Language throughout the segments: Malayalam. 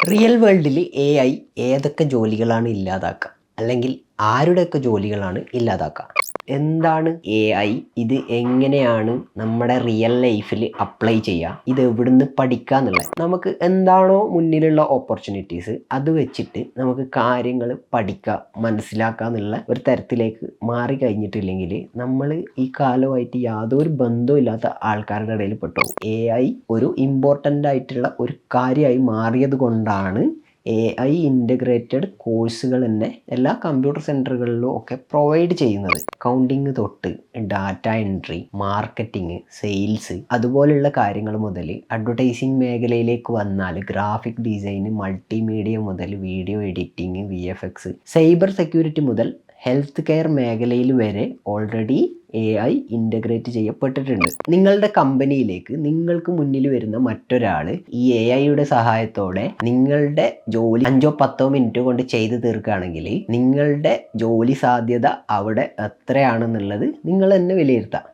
റിയൽ വേൾഡിൽ AI ഏതൊക്കെ ജോലികളാണ് ഇല്ലാതാക്കുക, അല്ലെങ്കിൽ ആരുടെയൊക്കെ ജോലികളാണ് ഇല്ലാതാക്കുക? എന്താണ് AI? ഇത് എങ്ങനെയാണ് നമ്മുടെ റിയൽ ലൈഫിൽ അപ്ലൈ ചെയ്യുക? ഇത് എവിടുന്ന് പഠിക്കുക എന്നുള്ളത്. നമുക്ക് എന്താണോ മുന്നിലുള്ള ഓപ്പർച്യൂണിറ്റീസ് അത് വെച്ചിട്ട് നമുക്ക് കാര്യങ്ങൾ പഠിക്കുക, മനസ്സിലാക്കുക എന്നുള്ള ഒരു തരത്തിലേക്ക് മാറി കഴിഞ്ഞിട്ടില്ലെങ്കിൽ നമ്മൾ ഈ കാലമായിട്ട് യാതൊരു ബന്ധവും ഇല്ലാത്ത ആൾക്കാരുടെ ഇടയിൽ പെട്ടു. AI ഒരു ഇമ്പോർട്ടൻ്റ് ആയിട്ടുള്ള ഒരു കാര്യമായി മാറിയത് കൊണ്ടാണ് AI ഇൻ്റഗ്രേറ്റഡ് കോഴ്സുകൾ തന്നെ എല്ലാ കമ്പ്യൂട്ടർ സെൻറ്ററുകളിലും ഒക്കെ പ്രൊവൈഡ് ചെയ്യുന്നത്. അക്കൗണ്ടിങ് തൊട്ട് ഡാറ്റ എൻട്രി, മാർക്കറ്റിംഗ്, സെയിൽസ് അതുപോലെയുള്ള കാര്യങ്ങൾ മുതൽ അഡ്വർടൈസിങ് മേഖലയിലേക്ക് വന്നാൽ ഗ്രാഫിക് ഡിസൈൻ, മൾട്ടിമീഡിയ മുതൽ video editing, VFX, cyber security മുതൽ ഹെൽത്ത് കെയർ മേഖലയിൽ വരെ ഓൾറെഡി AI ഇൻ്റഗ്രേറ്റ് ചെയ്യപ്പെട്ടിട്ടുണ്ട്. നിങ്ങളുടെ കമ്പനിയിലേക്ക് നിങ്ങൾക്ക് മുന്നിൽ വരുന്ന മറ്റൊരാൾ ഈ AIയുടെ സഹായത്തോടെ നിങ്ങളുടെ ജോലി 5-10 മിനിറ്റ് കൊണ്ട് ചെയ്തു തീർക്കുകയാണെങ്കിൽ നിങ്ങളുടെ ജോലി സാധ്യത അവിടെ എത്രയാണെന്നുള്ളത് നിങ്ങൾ തന്നെ വിലയിരുത്താം.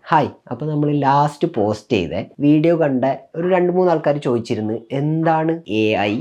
ഹായ്, അപ്പോൾ നമ്മൾ ലാസ്റ്റ് പോസ്റ്റ് ചെയ്ത വീഡിയോ കണ്ട ഒരു 2-3 ആൾക്കാർ ചോദിച്ചിരുന്നു, എന്താണ് AI?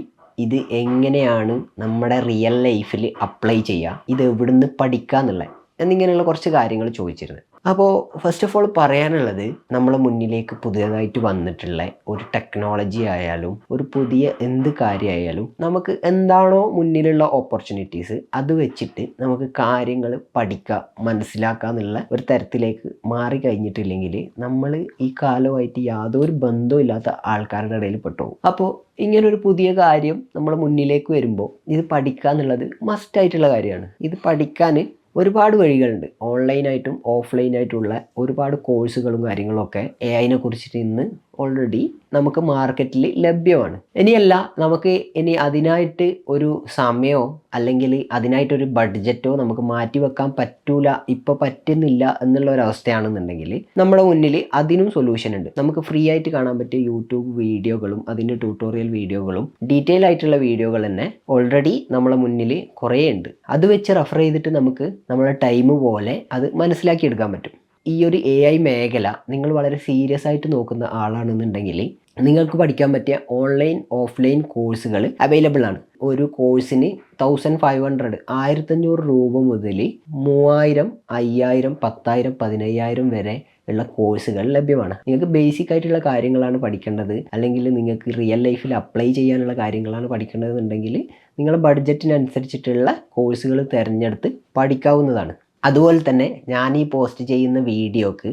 ഇത് എങ്ങനെയാണ് നമ്മുടെ റിയൽ ലൈഫിൽ അപ്ലൈ ചെയ്യുക? ഇത് എവിടുന്ന് പഠിക്കുക എന്നുള്ളത് എന്നിങ്ങനെയുള്ള കുറച്ച് കാര്യങ്ങൾ ചോദിച്ചിരുന്നു. അപ്പോൾ ഫസ്റ്റ് ഓഫ് ഓൾ പറയാനുള്ളത്, നമ്മളെ മുന്നിലേക്ക് പുതിയതായിട്ട് വന്നിട്ടുള്ള ഒരു ടെക്നോളജി ആയാലും ഒരു പുതിയ എന്ത് കാര്യമായാലും നമുക്ക് എന്താണോ മുന്നിലുള്ള ഓപ്പർച്യൂണിറ്റീസ് അത് വെച്ചിട്ട് നമുക്ക് കാര്യങ്ങൾ പഠിക്കുക, മനസ്സിലാക്കുക എന്നുള്ള ഒരു തരത്തിലേക്ക് മാറി കഴിഞ്ഞിട്ടില്ലെങ്കിൽ നമ്മൾ ഈ കാലമായിട്ട് യാതൊരു ബന്ധവും ഇല്ലാത്ത ആൾക്കാരുടെ ഇടയിൽ പെട്ടു. അപ്പോൾ ഇങ്ങനൊരു പുതിയ കാര്യം നമ്മുടെ മുന്നിലേക്ക് വരുമ്പോൾ ഇത് പഠിക്കുക എന്നുള്ളത് മസ്റ്റായിട്ടുള്ള കാര്യമാണ്. ഇത് പഠിക്കാൻ ഒരുപാട് വഴികളുണ്ട്. ഓൺലൈനായിട്ടും ഓഫ്ലൈനായിട്ടുള്ള ഒരുപാട് കോഴ്സുകളും കാര്യങ്ങളൊക്കെ AIനെ കുറിച്ചിട്ട് ഇന്ന് ഓൾറെഡി നമുക്ക് മാർക്കറ്റിൽ ലഭ്യമാണ്. ഇനിയല്ല നമുക്ക് ഇനി അതിനായിട്ട് ഒരു സമയമോ അല്ലെങ്കിൽ അതിനായിട്ടൊരു ബഡ്ജറ്റോ നമുക്ക് മാറ്റി വെക്കാൻ പറ്റൂല, ഇപ്പോൾ പറ്റുന്നില്ല എന്നുള്ള ഒരവസ്ഥയാണെന്നുണ്ടെങ്കിൽ നമ്മുടെ മുന്നിൽ അതിനും സൊല്യൂഷൻ ഉണ്ട്. നമുക്ക് ഫ്രീ ആയിട്ട് കാണാൻ പറ്റിയ യൂട്യൂബ് വീഡിയോകളും അതിൻ്റെ ട്യൂട്ടോറിയൽ വീഡിയോകളും ഡീറ്റെയിൽ ആയിട്ടുള്ള വീഡിയോകൾ തന്നെ ഓൾറെഡി നമ്മളെ മുന്നിൽ കുറേ ഉണ്ട്. അത് വെച്ച് റെഫർ ചെയ്തിട്ട് നമുക്ക് നമ്മളെ ടൈം പോലെ അത് മനസ്സിലാക്കിയെടുക്കാൻ പറ്റും. ഈ ഒരു AI മേഖല നിങ്ങൾ വളരെ സീരിയസ് ആയിട്ട് നോക്കുന്ന ആളാണെന്നുണ്ടെങ്കിൽ നിങ്ങൾക്ക് പഠിക്കാൻ പറ്റിയ ഓൺലൈൻ ഓഫ്ലൈൻ കോഴ്സുകൾ അവൈലബിൾ ആണ്. ഒരു കോഴ്സിന് 1500 1500 രൂപ മുതൽ 3000, 5000, 10,000, 15,000 വരെ ഉള്ള കോഴ്സുകൾ ലഭ്യമാണ്. നിങ്ങൾക്ക് ബേസിക് ആയിട്ടുള്ള കാര്യങ്ങളാണ് പഠിക്കേണ്ടത്, അല്ലെങ്കിൽ നിങ്ങൾക്ക് റിയൽ ലൈഫിൽ അപ്ലൈ ചെയ്യാനുള്ള കാര്യങ്ങളാണ് പഠിക്കേണ്ടതെന്നുണ്ടെങ്കിൽ നിങ്ങളുടെ ബഡ്ജറ്റിനനുസരിച്ചിട്ടുള്ള കോഴ്സുകൾ തിരഞ്ഞെടുത്ത് പഠിക്കാവുന്നതാണ്. അതുപോലെ തന്നെ ഞാൻ ഈ പോസ്റ്റ് ചെയ്യുന്ന വീഡിയോക്ക്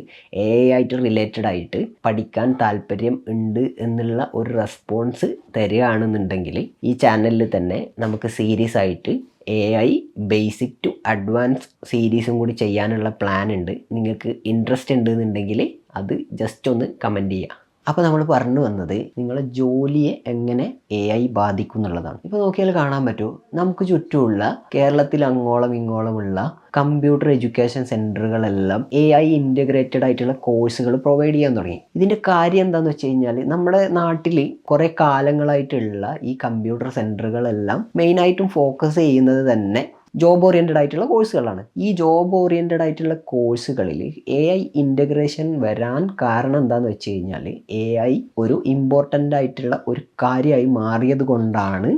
AI ആയിട്ട് റിലേറ്റഡ് ആയിട്ട് പഠിക്കാൻ താല്പര്യം ഉണ്ട് എന്നുള്ള ഒരു റെസ്പോൺസ് തരികയാണെന്നുണ്ടെങ്കിൽ ഈ ചാനലിൽ തന്നെ നമുക്ക് സീരീസ് ആയിട്ട് AI ബേസിക് ടു അഡ്വാൻസ് സീരീസും കൂടി ചെയ്യാനുള്ള പ്ലാൻ ഉണ്ട്. നിങ്ങൾക്ക് ഇൻട്രസ്റ്റ് ഉണ്ടെന്നുണ്ടെങ്കിൽ അത് ജസ്റ്റ് ഒന്ന് കമൻറ്റ് ചെയ്യുക. അപ്പോൾ നമ്മൾ പറഞ്ഞു വന്നത് നിങ്ങളെ ജോലിയെ എങ്ങനെ AI ബാധിക്കും എന്നുള്ളതാണ്. ഇപ്പോൾ നോക്കിയാൽ കാണാൻ പറ്റും, നമുക്ക് ചുറ്റുമുള്ള കേരളത്തിൽ അങ്ങോളം ഇങ്ങോളമുള്ള കമ്പ്യൂട്ടർ എഡ്യൂക്കേഷൻ സെൻറ്ററുകളെല്ലാം AI ഇൻ്റഗ്രേറ്റഡ് ആയിട്ടുള്ള കോഴ്സുകൾ പ്രൊവൈഡ് ചെയ്യാൻ തുടങ്ങി. ഇതിൻ്റെ കാര്യം എന്താണെന്ന് വെച്ച് കഴിഞ്ഞാൽ, നമ്മുടെ നാട്ടിൽ കുറേ കാലങ്ങളായിട്ടുള്ള ഈ കമ്പ്യൂട്ടർ സെൻറ്ററുകളെല്ലാം മെയിനായിട്ടും ഫോക്കസ് ചെയ്യുന്നത് തന്നെ ജോബ് ഓറിയൻറ്റഡ് ആയിട്ടുള്ള കോഴ്സുകളാണ്. ഈ ജോബ് ഓറിയൻറ്റഡ് ആയിട്ടുള്ള കോഴ്സുകളിൽ AI ഇൻ്റഗ്രേഷൻ വരാൻ കാരണം എന്താണെന്ന് വെച്ച് കഴിഞ്ഞാൽ, AI ഒരു ഇമ്പോർട്ടൻ്റ് ആയിട്ടുള്ള ഒരു കാര്യമായി മാറിയത് കൊണ്ടാണ്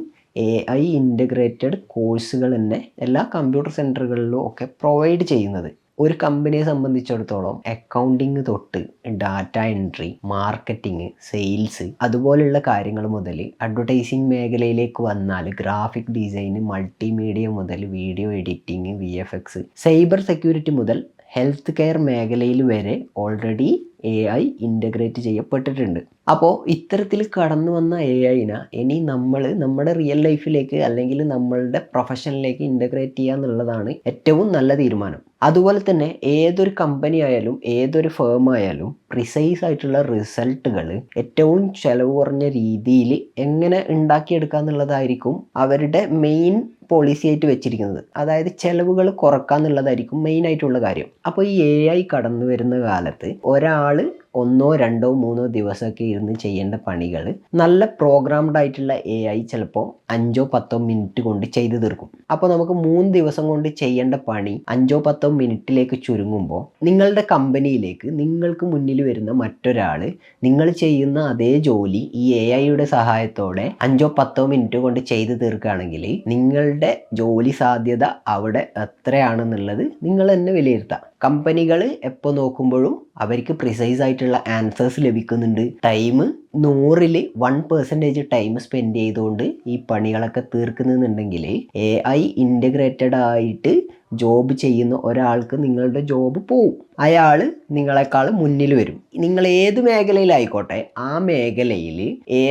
AI ഇൻ്റഗ്രേറ്റഡ് കോഴ്സുകൾ തന്നെ എല്ലാ കമ്പ്യൂട്ടർ സെൻറ്ററുകളിലും ഒക്കെ പ്രൊവൈഡ് ചെയ്യുന്നത്. ഒരു കമ്പനിയെ സംബന്ധിച്ചിടത്തോളം അക്കൗണ്ടിങ് തൊട്ട് ഡാറ്റ എൻട്രി, മാർക്കറ്റിംഗ്, സെയിൽസ് അതുപോലെയുള്ള കാര്യങ്ങൾ മുതൽ അഡ്വർടൈസിങ് മേഖലയിലേക്ക് വന്നാൽ ഗ്രാഫിക് ഡിസൈൻ, മൾട്ടിമീഡിയ മുതൽ video editing, VFX, cyber security മുതൽ ഹെൽത്ത് കെയർ മേഖലയിൽ വരെ ഓൾറെഡി AI ഇൻ്റഗ്രേറ്റ് ചെയ്യപ്പെട്ടിട്ടുണ്ട്. അപ്പോൾ ഇത്തരത്തിൽ കടന്നു വന്ന AIനെ ഇനി നമ്മൾ നമ്മുടെ റിയൽ ലൈഫിലേക്ക് അല്ലെങ്കിൽ നമ്മളുടെ പ്രൊഫഷനിലേക്ക് ഇൻ്റഗ്രേറ്റ് ചെയ്യുക എന്നുള്ളതാണ് ഏറ്റവും നല്ല തീരുമാനം. അതുപോലെ തന്നെ ഏതൊരു കമ്പനി ആയാലും ഏതൊരു ഫേം ആയാലും പ്രിസൈസ് ആയിട്ടുള്ള റിസൾട്ടുകൾ ഏറ്റവും ചിലവ് കുറഞ്ഞ രീതിയിൽ എങ്ങനെ ഉണ്ടാക്കിയെടുക്കുക എന്നുള്ളതായിരിക്കും അവരുടെ മെയിൻ പോളിസി ആയിട്ട് വെച്ചിരിക്കുന്നത്. അതായത് ചിലവുകൾ കുറക്കുക എന്നുള്ളതായിരിക്കും മെയിൻ ആയിട്ടുള്ള കാര്യം. അപ്പോൾ ഈ AI കടന്നു വരുന്ന കാലത്ത് ഒരാൾ 1 2 3 ദിവസമൊക്കെ ഇരുന്ന് ചെയ്യേണ്ട പണികൾ നല്ല പ്രോഗ്രാംഡ് ആയിട്ടുള്ള AI ചിലപ്പോൾ 5 10 മിനിറ്റ് കൊണ്ട് ചെയ്തു തീർക്കും. അപ്പോൾ നമുക്ക് 3 ദിവസം കൊണ്ട് ചെയ്യേണ്ട പണി 5 10 മിനിറ്റിലേക്ക് ചുരുങ്ങുമ്പോൾ നിങ്ങളുടെ കമ്പനിയിലേക്ക് നിങ്ങൾക്ക് മുന്നിൽ വരുന്ന മറ്റൊരാൾ നിങ്ങൾ ചെയ്യുന്ന അതേ ജോലി ഈ AIയുടെ സഹായത്തോടെ 5 10 മിനിറ്റ് കൊണ്ട് ചെയ്തു തീർക്കുകയാണെങ്കിൽ നിങ്ങളുടെ ജോലി സാധ്യത അവിടെ എത്രയാണെന്നുള്ളത് നിങ്ങൾ തന്നെ വിലയിരുത്താം. കമ്പനികൾ എപ്പോൾ നോക്കുമ്പോഴും അവർക്ക് പ്രിസൈസ് ആയിട്ടുള്ള ആൻസേഴ്സ് ലഭിക്കുന്നുണ്ട്. ടൈം 100ൽ 1% ടൈം സ്പെൻഡ് ചെയ്തുകൊണ്ട് ഈ പണികളൊക്കെ തീർക്കുന്നുണ്ടെങ്കിൽ AI ഇൻ്റഗ്രേറ്റഡ് ആയിട്ട് ജോബ് ചെയ്യുന്ന ഒരാൾക്ക് നിങ്ങളുടെ ജോബ് പോവും. അയാൾ നിങ്ങളെക്കാൾ മുന്നിൽ വരും. നിങ്ങൾ ഏത് മേഖലയിലായിക്കോട്ടെ ആ മേഖലയിൽ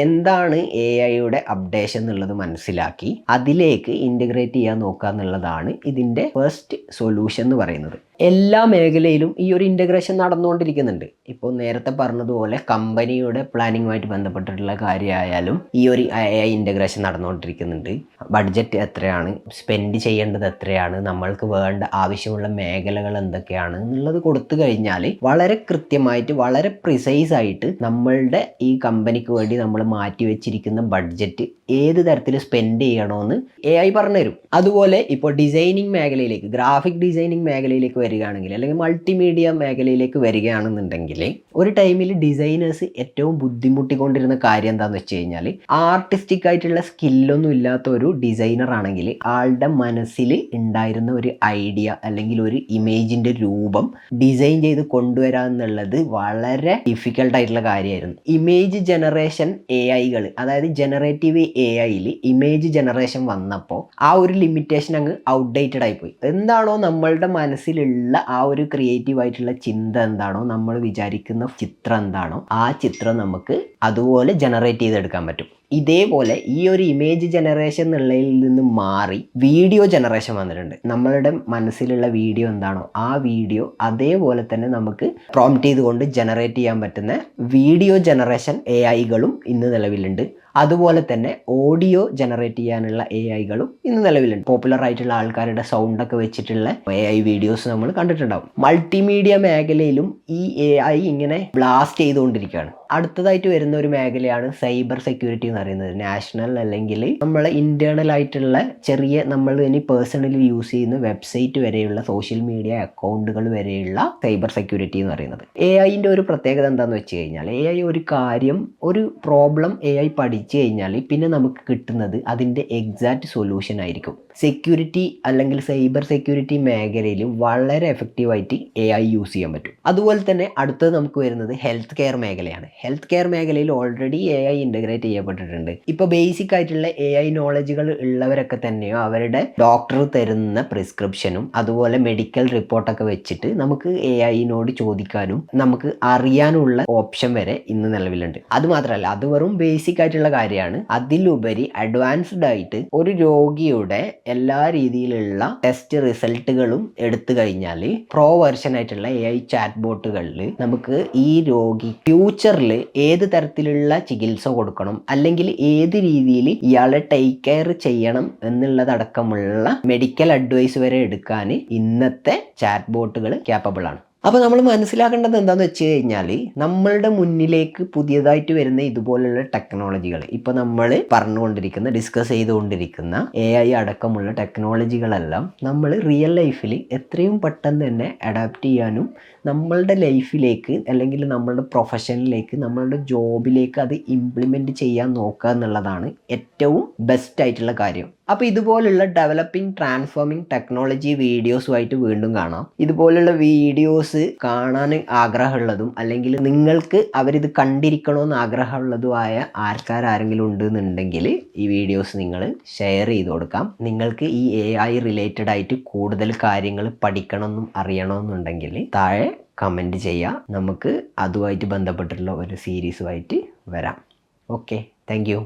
എന്താണ് AIയുടെ അപ്ഡേഷൻ എന്നുള്ളത് മനസ്സിലാക്കി അതിലേക്ക് ഇൻ്റഗ്രേറ്റ് ചെയ്യാൻ നോക്കുക എന്നുള്ളതാണ് ഇതിൻ്റെ ഫസ്റ്റ് സൊല്യൂഷൻ എന്ന് പറയുന്നത്. എല്ലാ മേഖലയിലും ഈ ഒരു ഇൻ്റഗ്രേഷൻ നടന്നുകൊണ്ടിരിക്കുന്നുണ്ട്. ഇപ്പോൾ നേരത്തെ പറഞ്ഞതുപോലെ കമ്പനിയുടെ പ്ലാനിങ്ങുമായിട്ട് ബന്ധപ്പെട്ടിട്ടുള്ള കാര്യമായാലും ഈ ഒരു AI ഇൻ്റഗ്രേഷൻ നടന്നുകൊണ്ടിരിക്കുന്നുണ്ട്. ബഡ്ജറ്റ് എത്രയാണ്, സ്പെൻഡ് ചെയ്യേണ്ടത് എത്രയാണ്, നമ്മൾക്ക് വേണ്ട ആവശ്യമുള്ള മേഖലകൾ എന്തൊക്കെയാണ് എന്നുള്ളത് കൊടുത്തു കഴിഞ്ഞാൽ വളരെ കൃത്യമായിട്ട് വളരെ പ്രിസൈസ് ആയിട്ട് നമ്മളുടെ ഈ കമ്പനിക്ക് വേണ്ടി നമ്മൾ മാറ്റി വെച്ചിരിക്കുന്ന ബഡ്ജറ്റ് ഏത് തരത്തിൽ സ്പെൻഡ് ചെയ്യണമെന്ന് AI പറഞ്ഞുതരും. അതുപോലെ ഇപ്പോൾ ഡിസൈനിങ് മേഖലയിലേക്ക്, ഗ്രാഫിക് ഡിസൈനിങ് മേഖലയിലേക്ക് വരികയാണെങ്കിൽ അല്ലെങ്കിൽ മൾട്ടിമീഡിയ മേഖലയിലേക്ക് വരികയാണെന്നുണ്ടെങ്കിൽ ഒരു ടൈമിൽ ഡിസൈനേഴ്സ് ഏറ്റവും ബുദ്ധിമുട്ടിക്കൊണ്ടിരുന്ന കാര്യം എന്താണെന്ന് വെച്ച് കഴിഞ്ഞാൽ ആർട്ടിസ്റ്റിക് ആയിട്ടുള്ള സ്കില്ലൊന്നും ഇല്ലാത്ത ഒരു ഡിസൈനർ ആണെങ്കിൽ ആളുടെ മനസ്സിൽ ഉണ്ടായിരുന്ന ഒരു ഐഡിയ അല്ലെങ്കിൽ ഒരു ഇമേജിൻ്റെ രൂപം ഡിസൈൻ ചെയ്ത് കൊണ്ടുവരാൻ എന്നുള്ളത് വളരെ ഡിഫിക്കൽട്ട് ആയിട്ടുള്ള കാര്യമായിരുന്നു. ഇമേജ് ജനറേഷൻ AIകൾ, അതായത് ജനറേറ്റീവ് AIയിൽ ഇമേജ് ജനറേഷൻ വന്നപ്പോൾ ആ ഒരു ലിമിറ്റേഷൻ അങ്ങ് ഔട്ട്ഡേറ്റഡ് ആയിപ്പോയി. എന്താണോ നമ്മളുടെ മനസ്സിലുള്ള ആ ഒരു ക്രിയേറ്റീവ് ആയിട്ടുള്ള ചിന്ത എന്താണോ, നമ്മൾ വിചാരിക്കുന്ന ചിത്രം എന്താണോ ആ ചിത്രം നമുക്ക് അതുപോലെ ജനറേറ്റ് ചെയ്തെടുക്കാൻ പറ്റും. ഇതേപോലെ ഈ ഒരു ഇമേജ് ജനറേഷൻ എന്നുള്ളതിൽ നിന്ന് മാറി വീഡിയോ ജനറേഷൻ വന്നിട്ടുണ്ട്. നമ്മളുടെ മനസ്സിലുള്ള വീഡിയോ എന്താണോ ആ വീഡിയോ അതേപോലെ തന്നെ നമുക്ക് പ്രോംപ്റ്റ് ചെയ്തുകൊണ്ട് ജനറേറ്റ് ചെയ്യാൻ പറ്റുന്ന വീഡിയോ ജനറേഷൻ AIകളും ഇന്ന് നിലവിലുണ്ട്. അതുപോലെ തന്നെ ഓഡിയോ ജനറേറ്റ് ചെയ്യാനുള്ള AIകളും ഇന്ന് നിലവിലുണ്ട്. പോപ്പുലർ ആയിട്ടുള്ള ആൾക്കാരുടെ സൗണ്ടൊക്കെ വെച്ചിട്ടുള്ള AI വീഡിയോസ് നമ്മൾ കണ്ടിട്ടുണ്ടാവും. മൾട്ടിമീഡിയ മേഖലയിലും ഈ AI ഇങ്ങനെ ബ്ലാസ്റ്റ് ചെയ്തുകൊണ്ടിരിക്കുകയാണ്. അടുത്തതായിട്ട് വരുന്ന ഒരു മേഖലയാണ് സൈബർ സെക്യൂരിറ്റി എന്ന് പറയുന്നത്. നാഷണൽ അല്ലെങ്കിൽ നമ്മളെ ഇന്റേണൽ ആയിട്ടുള്ള ചെറിയ നമ്മൾ ഇനി പേഴ്സണലി യൂസ് ചെയ്യുന്ന വെബ്സൈറ്റ് വരെയുള്ള സോഷ്യൽ മീഡിയ അക്കൗണ്ടുകൾ വരെയുള്ള സൈബർ സെക്യൂരിറ്റി എന്ന് പറയുന്നത്. AIൻ്റെ ഒരു പ്രത്യേകത എന്താണെന്ന് വെച്ച് കഴിഞ്ഞാൽ AI ഒരു കാര്യം, ഒരു പ്രോബ്ലം AI പഠിച്ചു കഴിഞ്ഞാൽ പിന്നെ നമുക്ക് കിട്ടുന്നത് അതിൻ്റെ എക്സാക്റ്റ് സൊല്യൂഷൻ ആയിരിക്കും. സെക്യൂരിറ്റി അല്ലെങ്കിൽ സൈബർ സെക്യൂരിറ്റി മേഖലയിൽ വളരെ എഫക്റ്റീവായിട്ട് AI യൂസ് ചെയ്യാൻ പറ്റും. അതുപോലെ തന്നെ അടുത്തത് നമുക്ക് വരുന്നത് ഹെൽത്ത് കെയർ മേഖലയാണ്. ഹെൽത്ത് കെയർ മേഖലയിൽ ഓൾറെഡി AI ഇൻ്റഗ്രേറ്റ് ചെയ്യപ്പെട്ടിട്ടുണ്ട്. ഇപ്പോൾ ബേസിക് ആയിട്ടുള്ള AI നോളജുകൾ ഉള്ളവരൊക്കെ തന്നെയോ അവരുടെ ഡോക്ടർ തരുന്ന പ്രിസ്ക്രിപ്ഷനും അതുപോലെ മെഡിക്കൽ റിപ്പോർട്ടൊക്കെ വെച്ചിട്ട് നമുക്ക് AIനോട് ചോദിക്കാനും നമുക്ക് അറിയാനുള്ള ഓപ്ഷൻ വരെ ഇന്ന് നിലവിലുണ്ട്. അതുമാത്രമല്ല, അത് വെറും ബേസിക് ആയിട്ടുള്ള കാര്യമാണ്. അതിലുപരി അഡ്വാൻസ്ഡ് ആയിട്ട് ഒരു രോഗിയുടെ എല്ലാ രീതിയിലുള്ള ടെസ്റ്റ് റിസൾട്ടുകളും എടുത്തു കഴിഞ്ഞാൽ പ്രോ വെർഷൻ ആയിട്ടുള്ള AI ചാറ്റ് ബോട്ടുകളിൽ നമുക്ക് ഈ രോഗി ഫ്യൂച്ചറിൽ ഏത് തരത്തിലുള്ള ചികിത്സ കൊടുക്കണം അല്ലെങ്കിൽ ഏത് രീതിയിൽ ഇയാളെ ടേക്ക് കെയർ ചെയ്യണം എന്നുള്ളതടക്കമുള്ള മെഡിക്കൽ അഡ്വൈസ് വരെ എടുക്കാൻ ഇന്നത്തെ ചാറ്റ് ബോട്ടുകൾ ക്യാപ്പബിൾ ആണ്. അപ്പോൾ നമ്മൾ മനസ്സിലാക്കേണ്ടത് എന്താണെന്ന് വെച്ച് കഴിഞ്ഞാൽ നമ്മളുടെ മുന്നിലേക്ക് പുതിയതായിട്ട് വരുന്ന ഇതുപോലുള്ള ടെക്നോളജികൾ, ഇപ്പോൾ നമ്മൾ പറഞ്ഞുകൊണ്ടിരിക്കുന്ന ഡിസ്കസ് ചെയ്തുകൊണ്ടിരിക്കുന്ന AI അടക്കമുള്ള ടെക്നോളജികളെല്ലാം നമ്മൾ റിയൽ ലൈഫിൽ എത്രയും പെട്ടെന്ന് തന്നെ അഡാപ്റ്റ് ചെയ്യാനും നമ്മളുടെ ലൈഫിലേക്ക് അല്ലെങ്കിൽ നമ്മളുടെ പ്രൊഫഷനിലേക്ക് നമ്മളുടെ ജോബിലേക്ക് അത് ഇംപ്ലിമെൻറ്റ് ചെയ്യാൻ നോക്കുക എന്നുള്ളതാണ് ഏറ്റവും ബെസ്റ്റ് ആയിട്ടുള്ള കാര്യം. അപ്പോൾ ഇതുപോലുള്ള ഡെവലപ്പിംഗ് ട്രാൻസ്ഫോമിംഗ് ടെക്നോളജി വീഡിയോസുമായിട്ട് വീണ്ടും കാണാം. ഇതുപോലുള്ള വീഡിയോസ് കാണാൻ ആഗ്രഹമുള്ളതും അല്ലെങ്കിൽ നിങ്ങൾക്ക് അവരിത് കണ്ടിരിക്കണമെന്ന് ആഗ്രഹമുള്ളതുമായ ആരെങ്കിലും ഉണ്ടെന്നുണ്ടെങ്കിൽ ഈ വീഡിയോസ് നിങ്ങൾ ഷെയർ ചെയ്ത് കൊടുക്കാം. നിങ്ങൾക്ക് ഈ AI റിലേറ്റഡ് ആയിട്ട് കൂടുതൽ കാര്യങ്ങൾ പഠിക്കണമെന്നും അറിയണമെന്നുണ്ടെങ്കിൽ താഴെ കമൻറ്റ് ചെയ്യുക. നമുക്ക് അതുമായിട്ട് ബന്ധപ്പെട്ടിട്ടുള്ള ഒരു സീരീസുമായിട്ട് വരാം. Okay, thank you.